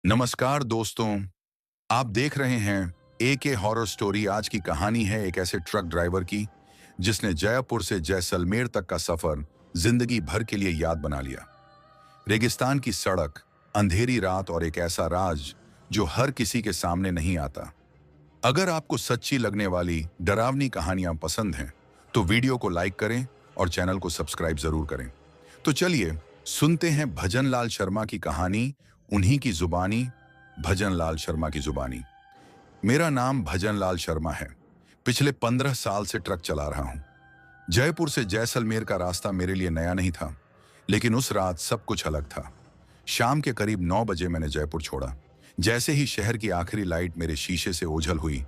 नमस्कार दोस्तों, आप देख रहे हैं एके हॉरर स्टोरी। आज की कहानी है एक ऐसे ट्रक ड्राइवर की जिसने जयपुर से जैसलमेर तक का सफर जिंदगी भर के लिए याद बना लिया। रेगिस्तान की सड़क, अंधेरी रात और एक ऐसा राज जो हर किसी के सामने नहीं आता। अगर आपको सच्ची लगने वाली डरावनी कहानियां पसंद हैं, तो वीडियो को लाइक करें और चैनल को सब्सक्राइब जरूर करें। तो चलिए सुनते हैं भजन लाल शर्मा की कहानी, उन्हीं की जुबानी। भजन लाल शर्मा की जुबानी। मेरा नाम भजन लाल शर्मा है। पिछले 15 साल से ट्रक चला रहा हूं। जयपुर से जैसलमेर का रास्ता मेरे लिए नया नहीं था, लेकिन उस रात सब कुछ अलग था। शाम के करीब 9 बजे मैंने जयपुर छोड़ा। जैसे ही शहर की आखिरी लाइट मेरे शीशे से ओझल हुई,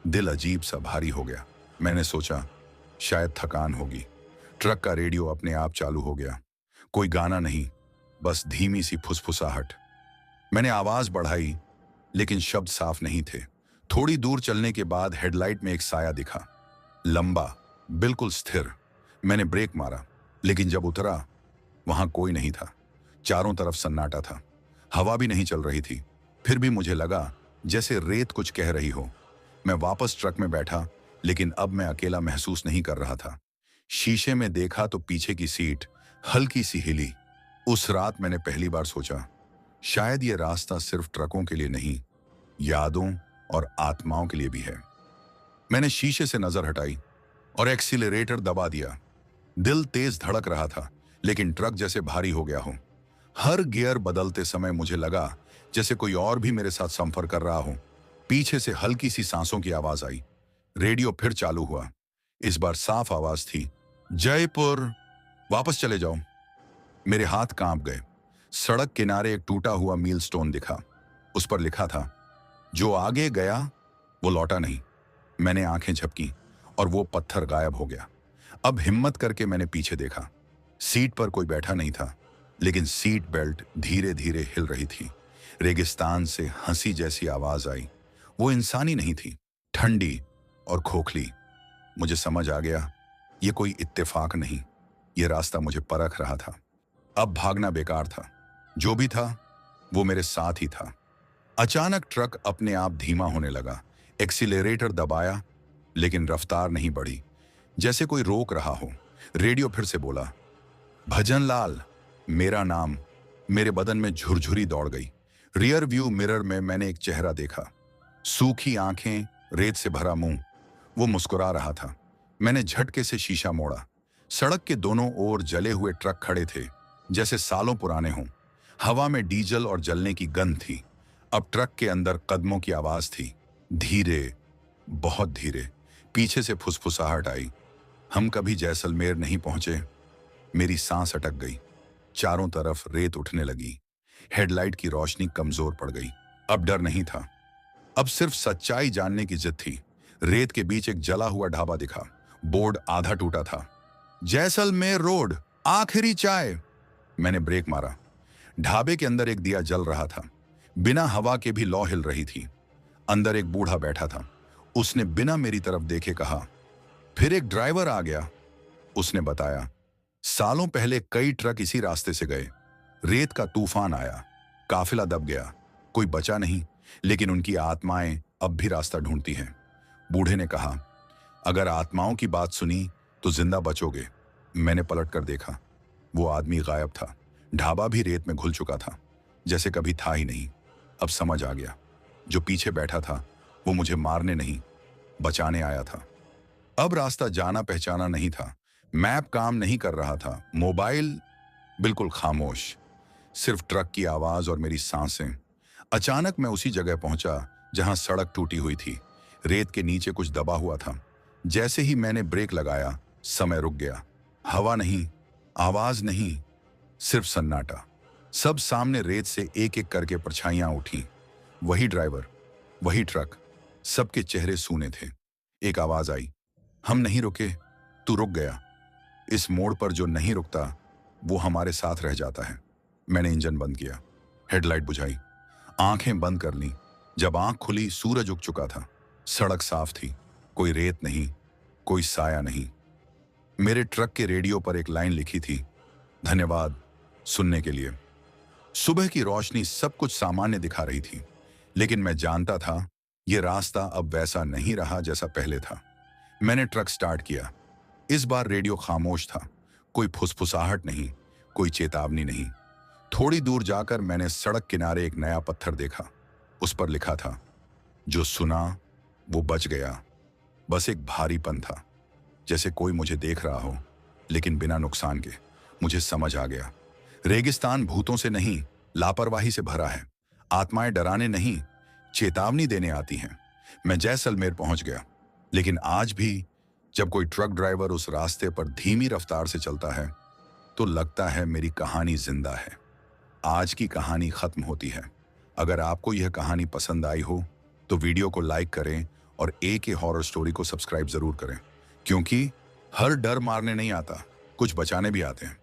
दिल अजीब सा भारी हो गया। मैंने सोचा शायद थकान होगी। ट्रक का रेडियो अपने आप चालू हो गया। कोई गाना नहीं, बस धीमी सी फुसफुसाहट। मैंने आवाज बढ़ाई, लेकिन शब्द साफ नहीं थे। थोड़ी दूर चलने के बाद हेडलाइट में एक साया दिखा, लंबा, बिल्कुल स्थिर। मैंने ब्रेक मारा, लेकिन जब उतरा वहां कोई नहीं था। चारों तरफ सन्नाटा था, हवा भी नहीं चल रही थी। फिर भी मुझे लगा जैसे रेत कुछ कह रही हो। मैं वापस ट्रक में बैठा, लेकिन अब मैं अकेला महसूस नहीं कर रहा था। शीशे में देखा तो पीछे की सीट हल्की सी हिली। उस रात मैंने पहली बार सोचा, शायद ये रास्ता सिर्फ ट्रकों के लिए नहीं, यादों और आत्माओं के लिए भी है। मैंने शीशे से नजर हटाई और एक्सीलरेटर दबा दिया। दिल तेज धड़क रहा था, लेकिन ट्रक जैसे भारी हो गया हो। हर गियर बदलते समय मुझे लगा जैसे कोई और भी मेरे साथ सफर कर रहा हो। पीछे से हल्की सी सांसों की आवाज आई। रेडियो फिर चालू हुआ। इस बार साफ आवाज थी, जयपुर, वापस चले जाओ। मेरे हाथ कांप गए। सड़क किनारे एक टूटा हुआ मीलस्टोन दिखा। उस पर लिखा था, जो आगे गया वो लौटा नहीं। मैंने आंखें झपकी और वो पत्थर गायब हो गया। अब हिम्मत करके मैंने पीछे देखा। सीट पर कोई बैठा नहीं था, लेकिन सीट बेल्ट धीरे धीरे हिल रही थी। रेगिस्तान से हंसी जैसी आवाज आई। वो इंसानी नहीं थी, ठंडी और खोखली। मुझे समझ आ गया, ये कोई इत्तेफाक नहीं, ये रास्ता मुझे परख रहा था। अब भागना बेकार था। जो भी था वो मेरे साथ ही था। अचानक ट्रक अपने आप धीमा होने लगा। एक्सीलरेटर दबाया, लेकिन रफ्तार नहीं बढ़ी, जैसे कोई रोक रहा हो। रेडियो फिर से बोला, भजन लाल, मेरा नाम। मेरे बदन में झुरझुरी दौड़ गई। रियर व्यू मिरर में मैंने एक चेहरा देखा, सूखी आंखें, रेत से भरा मुंह। वो मुस्कुरा रहा था। मैंने झटके से शीशा मोड़ा। सड़क के दोनों ओर जले हुए ट्रक खड़े थे, जैसे सालों पुराने हों। हवा में डीजल और जलने की गंध थी। अब ट्रक के अंदर कदमों की आवाज थी, धीरे, बहुत धीरे। पीछे से फुसफुसाहट आई, हम कभी जैसलमेर नहीं पहुंचे। मेरी सांस अटक गई। चारों तरफ रेत उठने लगी। हेडलाइट की रोशनी कमजोर पड़ गई। अब डर नहीं था, अब सिर्फ सच्चाई जानने की जिद थी। रेत के बीच एक जला हुआ ढाबा दिखा। बोर्ड आधा टूटा था, जैसलमेर रोड, आखिरी चाय। मैंने ब्रेक मारा। ढाबे के अंदर एक दिया जल रहा था। बिना हवा के भी लौ हिल रही थी। अंदर एक बूढ़ा बैठा था। उसने बिना मेरी तरफ देखे कहा, फिर एक ड्राइवर आ गया। उसने बताया, सालों पहले कई ट्रक इसी रास्ते से गए। रेत का तूफान आया, काफिला दब गया, कोई बचा नहीं, लेकिन उनकी आत्माएं अब भी रास्ता ढूंढती हैं। बूढ़े ने कहा, अगर आत्माओं की बात सुनी तो जिंदा बचोगे। मैंने पलट कर देखा, वो आदमी गायब था। ढाबा भी रेत में घुल चुका था, जैसे कभी था ही नहीं। अब समझ आ गया, जो पीछे बैठा था वो मुझे मारने नहीं, बचाने आया था। अब रास्ता जाना पहचाना नहीं था। मैप काम नहीं कर रहा था। मोबाइल बिल्कुल खामोश, सिर्फ ट्रक की आवाज और मेरी सांसें। अचानक मैं उसी जगह पहुंचा जहां सड़क टूटी हुई थी। रेत के नीचे कुछ दबा हुआ था। जैसे ही मैंने ब्रेक लगाया, समय रुक गया। हवा नहीं, आवाज नहीं, सिर्फ सन्नाटा। सब सामने रेत से एक एक करके परछाइयां उठी। वही ड्राइवर, वही ट्रक, सबके चेहरे सूने थे। एक आवाज आई, हम नहीं रुके, तू रुक गया। इस मोड़ पर जो नहीं रुकता वो हमारे साथ रह जाता है। मैंने इंजन बंद किया, हेडलाइट बुझाई, आंखें बंद कर ली। जब आंख खुली, सूरज उग चुका था। सड़क साफ थी, कोई रेत नहीं, कोई साया नहीं। मेरे ट्रक के रेडियो पर एक लाइन लिखी थी, धन्यवाद सुनने के लिए। सुबह की रोशनी सब कुछ सामान्य दिखा रही थी, लेकिन मैं जानता था यह रास्ता अब वैसा नहीं रहा जैसा पहले था। मैंने ट्रक स्टार्ट किया। इस बार रेडियो खामोश था। कोई फुसफुसाहट नहीं, कोई चेतावनी नहीं। थोड़ी दूर जाकर मैंने सड़क किनारे एक नया पत्थर देखा। उस पर लिखा था, जो सुना वो बच गया। बस एक भारीपन था, जैसे कोई मुझे देख रहा हो, लेकिन बिना नुकसान के। मुझे समझ आ गया, रेगिस्तान भूतों से नहीं, लापरवाही से भरा है। आत्माएं डराने नहीं, चेतावनी देने आती हैं। मैं जैसलमेर पहुंच गया, लेकिन आज भी जब कोई ट्रक ड्राइवर उस रास्ते पर धीमी रफ्तार से चलता है, तो लगता है मेरी कहानी जिंदा है। आज की कहानी खत्म होती है। अगर आपको यह कहानी पसंद आई हो, तो वीडियो को लाइक करें और AK हॉरर स्टोरी को सब्सक्राइब जरूर करें, क्योंकि हर डर मारने नहीं आता, कुछ बचाने भी आते हैं।